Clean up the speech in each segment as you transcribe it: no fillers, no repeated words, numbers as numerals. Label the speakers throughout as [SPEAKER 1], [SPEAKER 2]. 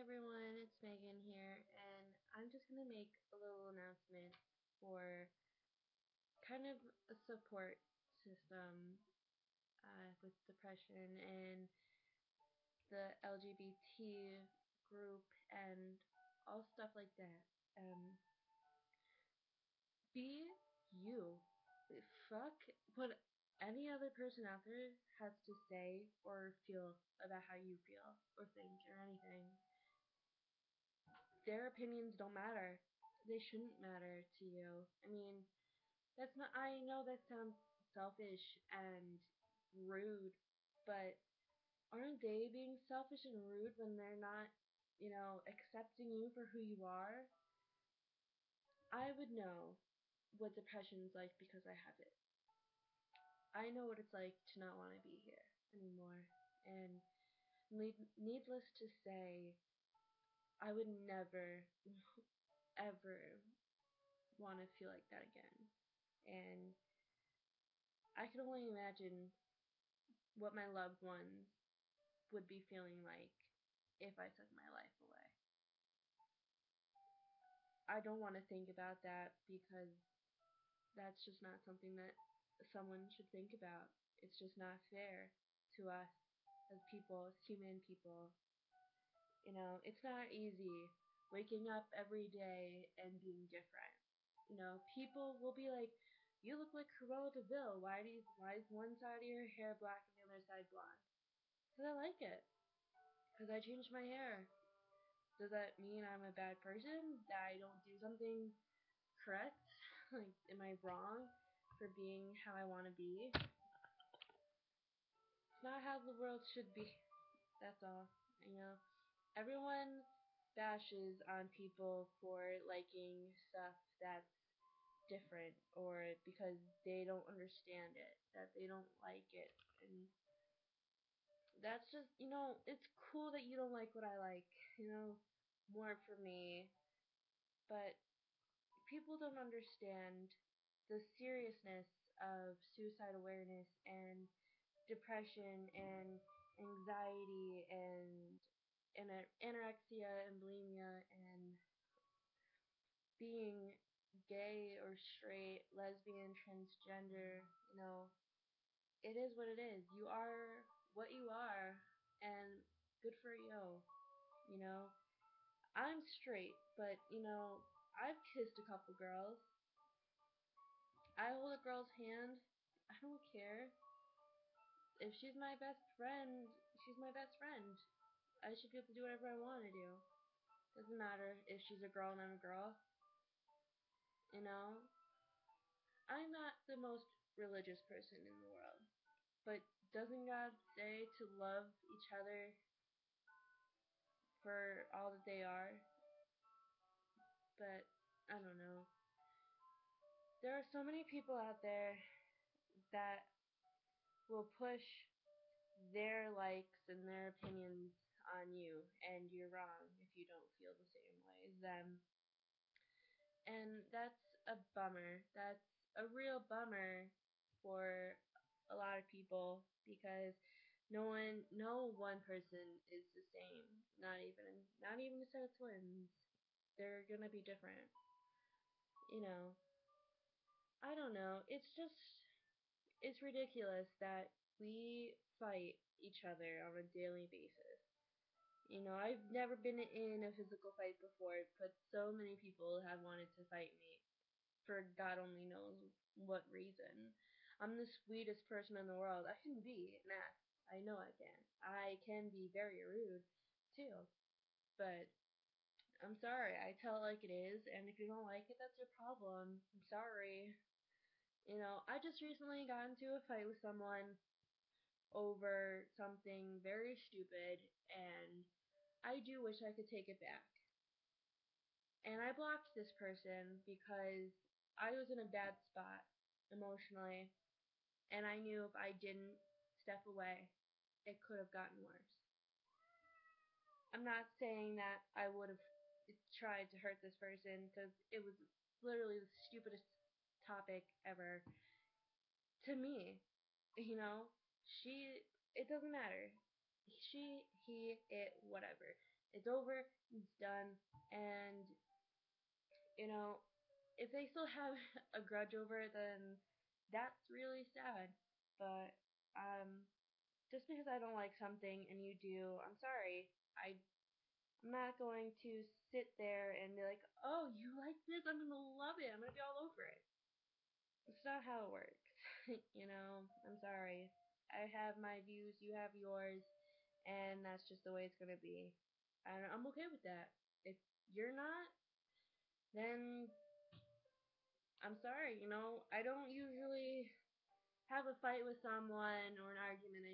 [SPEAKER 1] everyone, it's Megan here, and I'm just going to make a little announcement for kind of a support system with depression and the LGBT group and all stuff like that. Um, be you. Fuck what any other person out there has to say or feel about how you feel or think or anything. Their opinions don't matter. They shouldn't matter to you. I mean, that's not, I know that sounds selfish and rude, but aren't they being selfish and rude when they're not, accepting you for who you are? I would know what depression's like because I have it. I know what it's like to not want to be here anymore. And needless to say, I would never, ever want to feel like that again. And I can only imagine what my loved ones would be feeling like if I took my life away. I don't want to think about that because that's just not something that someone should think about. It's just not fair to us as people, as human people. It's not easy waking up every day and being different. People will be like, "You look like Cruella de Vil. Why is one side of your hair black and the other side blonde?" Because I like it. Because I changed my hair. Does that mean I'm a bad person? That I don't do something correct? Like, am I wrong for being how I want to be? It's not how the world should be. That's all. You know, everyone bashes on people for liking stuff that's different or because they don't understand it, that they don't like it. And that's just, it's cool that you don't like what I like, more for me. But people don't understand the seriousness of suicide awareness and depression and anxiety and anorexia and bulimia and being gay or straight, lesbian, transgender. It is what it is. You are what you are, and good for you. You know, I'm straight, but I've kissed a couple girls. I hold a girl's hand. I don't care. If she's my best friend, she's my best friend. I should be able to do whatever I want to do. Doesn't matter if she's a girl and I'm a girl. You know? I'm not the most religious person in the world. But doesn't God say to love each other for all that they are? But I don't know. There are so many people out there that will push their likes and their opinions on you, and you're wrong if you don't feel the same way as them. And that's a bummer. That's a real bummer for a lot of people because no one person is the same. Not even a set of twins. They're gonna be different. You know, I don't know. It's ridiculous that we fight each other on a daily basis. I've never been in a physical fight before, but so many people have wanted to fight me for God only knows what reason. I'm the sweetest person in the world. I can be an ass. I know I can. I can be very rude too. But I'm sorry. I tell it like it is, and if you don't like it, that's your problem. I'm sorry. I just recently got into a fight with someone over something very stupid, and I do wish I could take it back. And I blocked this person because I was in a bad spot emotionally, and I knew if I didn't step away, it could have gotten worse. I'm not saying that I would have tried to hurt this person because it was literally the stupidest topic ever to me. You know, she, it doesn't matter. She, he, it, whatever. It's over, it's done, and you know, if they still have a grudge over it, then that's really sad. But just because I don't like something and you do, I'm sorry. I'm not going to sit there and be like, oh, you like this? I'm gonna love it. I'm gonna be all over it. It's not how it works. I'm sorry. I have my views, you have yours, and that's just the way it's gonna be. And I'm okay with that. If you're not, then I'm sorry. I don't usually have a fight with someone or an argument,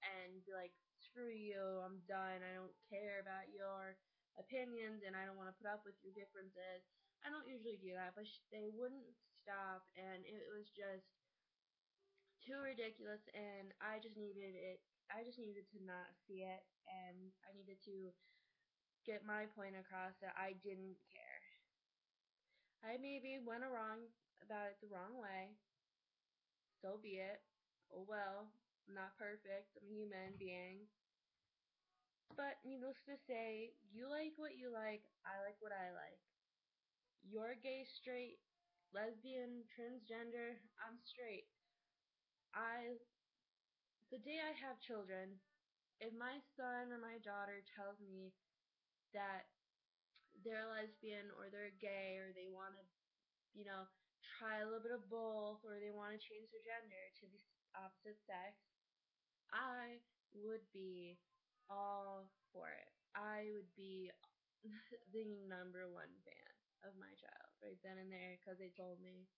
[SPEAKER 1] and be like, screw you, I'm done. I don't care about your opinions and I don't want to put up with your differences. I don't usually do that, but they wouldn't stop, and it was just too ridiculous, and I just needed it. I just needed to not see it, and I needed to get my point across that I didn't care. I maybe went wrong about it the wrong way. So be it. Oh well, I'm not perfect. I'm a human being. But needless to say, you like what you like, I like what I like. You're gay, straight, lesbian, transgender, I'm straight. I the day I have children, if my son or my daughter tells me that they're lesbian or they're gay or they want to, try a little bit of both, or they want to change their gender to the opposite sex, I would be all for it. I would be the number one fan of my child right then and there because they told me.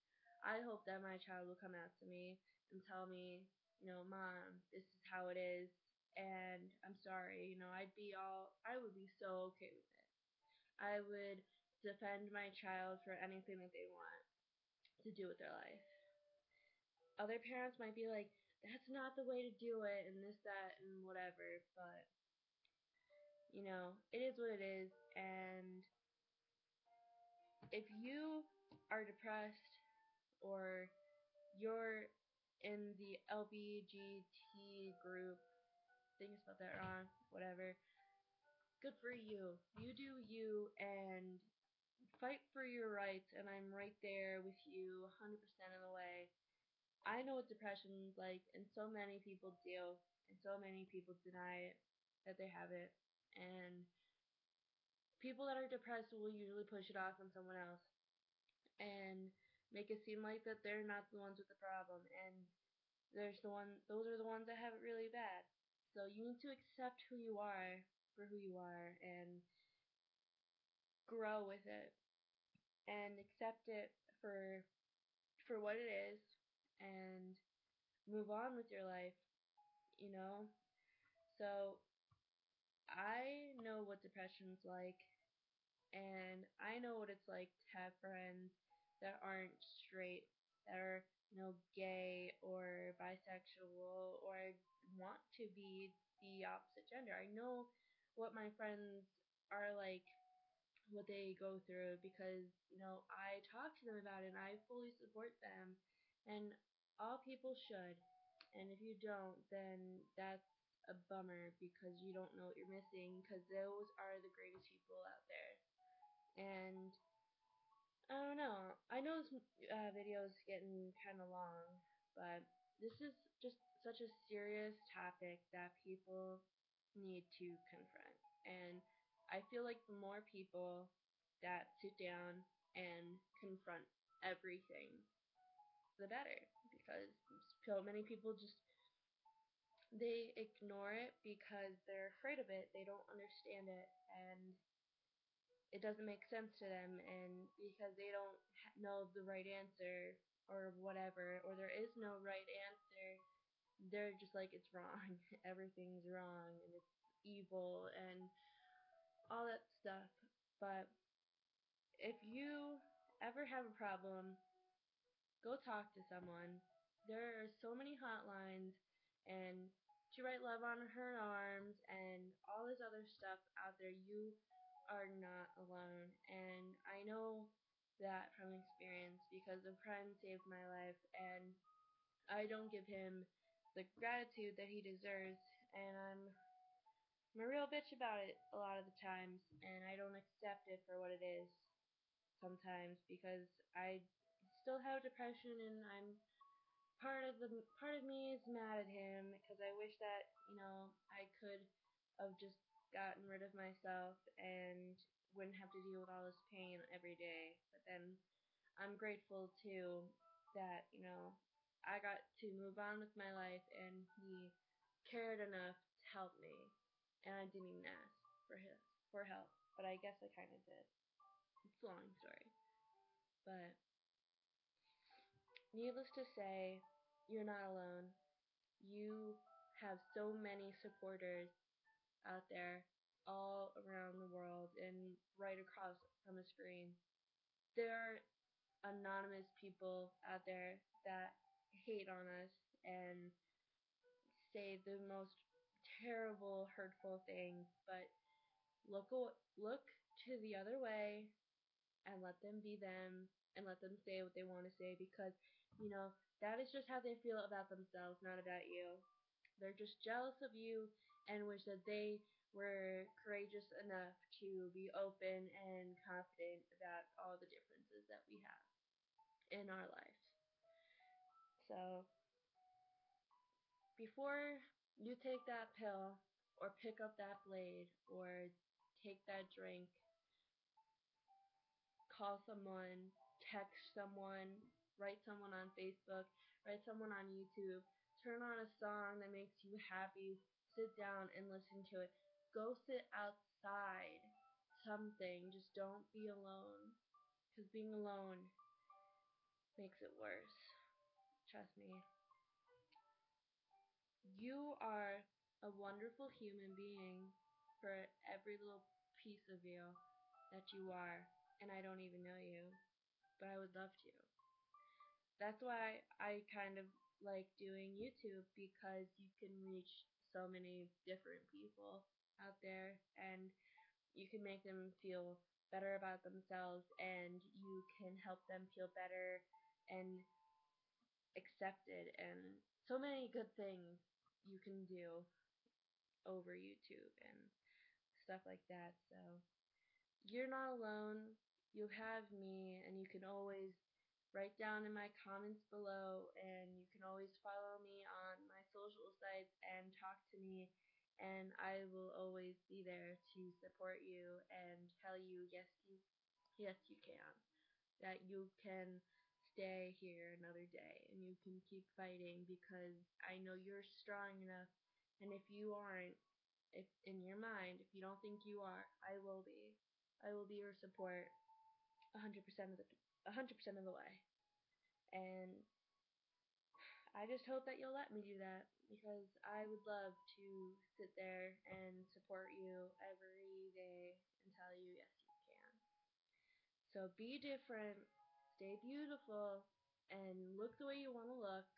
[SPEAKER 1] I hope that my child will come out to me and tell me, Mom, this is how it is, and I'm sorry. I would be so okay with it. I would defend my child for anything that they want to do with their life. Other parents might be like, that's not the way to do it, and this, that, and whatever, but, it is what it is, and if you are depressed, or you're in the LBGT group, I think I spelled that wrong, whatever, good for you. You do you, and fight for your rights, and I'm right there with you 100% of the way. I know what depression's like, and so many people do, and so many people deny it, that they have it. And people that are depressed will usually push it off on someone else and make it seem like that they're not the ones with the problem, and those are the ones that have it really bad. So you need to accept who you are for who you are and grow with it and accept it for what it is and move on with your life, you know? So I know what depression's like, and I know what it's like to have friends that aren't straight, that are, gay or bisexual or want to be the opposite gender. I know what my friends are like, what they go through, because, I talk to them about it and I fully support them. And all people should. And if you don't, then that's a bummer because you don't know what you're missing, because those are the greatest people out there. And I don't know. I know this video is getting kind of long, but this is just such a serious topic that people need to confront. And I feel like the more people that sit down and confront everything, the better. Because so many people they ignore it because they're afraid of it. They don't understand it, and it doesn't make sense to them, and because they don't know the right answer or whatever, or there is no right answer, they're just like, it's wrong. Everything's wrong and it's evil and all that stuff. But if you ever have a problem, go talk to someone. There are so many hotlines, and to write love on her arms and all this other stuff out there. You are not alone, and I know that from experience because a friend saved my life, and I don't give him the gratitude that he deserves, and I'm a real bitch about it a lot of the times, and I don't accept it for what it is sometimes because I still have depression, and I'm part of me is mad at him because I wish that I could have just gotten rid of myself and wouldn't have to deal with all this pain every day. But then I'm grateful too that I got to move on with my life, and he cared enough to help me, and I didn't even ask for help, but I guess I kind of did. It's a long story, but needless to say, you're not alone. You have so many supporters out there all around the world and right across from the screen. There are anonymous people out there that hate on us and say the most terrible, hurtful things, but look to the other way and let them be them and let them say what they want to say because, that is just how they feel about themselves, not about you. They're just jealous of you and wish that they were courageous enough to be open and confident about all the differences that we have in our lives. So, before you take that pill or pick up that blade or take that drink, call someone, text someone, write someone on Facebook, write someone on YouTube, turn on a song that makes you happy, sit down and listen to it. Go sit outside, something. Just don't be alone, because being alone makes it worse. Trust me. You are a wonderful human being for every little piece of you that you are, and I don't even know you, but I would love to. That's why I kind of like doing YouTube, because you can reach so many different people out there and you can make them feel better about themselves, and you can help them feel better and accepted, and so many good things you can do over YouTube and stuff like that. So you're not alone. You have me, and you can always write down in my comments below, and you can always follow me on my social sites and talk to me, and I will always be there to support you and tell you yes you can, that you can stay here another day and you can keep fighting, because I know you're strong enough, and if you aren't, if in your mind, if you don't think you are, I will be. I will be your support 100% of the 100% of the way. And I just hope that you'll let me do that, because I would love to sit there and support you every day and tell you yes you can. So be different, stay beautiful, and look the way you want to look,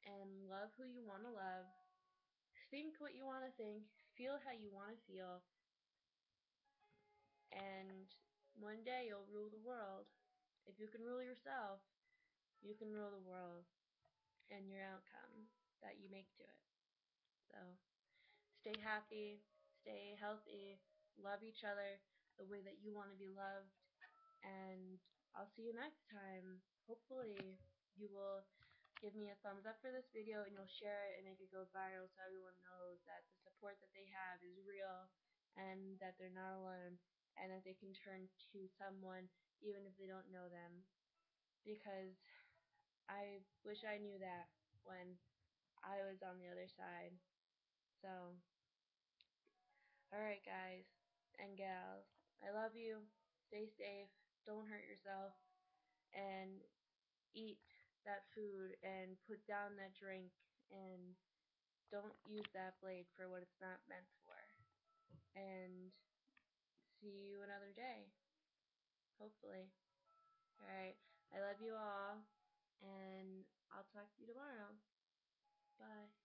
[SPEAKER 1] and love who you want to love. Think what you want to think, feel how you want to feel, and one day you'll rule the world. If you can rule yourself, you can rule the world and your outcome that you make to it. So stay happy, stay healthy, love each other the way that you want to be loved, and I'll see you next time. Hopefully you will give me a thumbs up for this video, and you'll share it and make it go viral so everyone knows that the support that they have is real, and that they're not alone, and that they can turn to someone even if they don't know them. Because I wish I knew that when I was on the other side. So, alright guys and gals, I love you. Stay safe. Don't hurt yourself. And eat that food and put down that drink, and don't use that blade for what it's not meant for. And see you another day, hopefully. Alright, I love you all, and I'll talk to you tomorrow. Bye.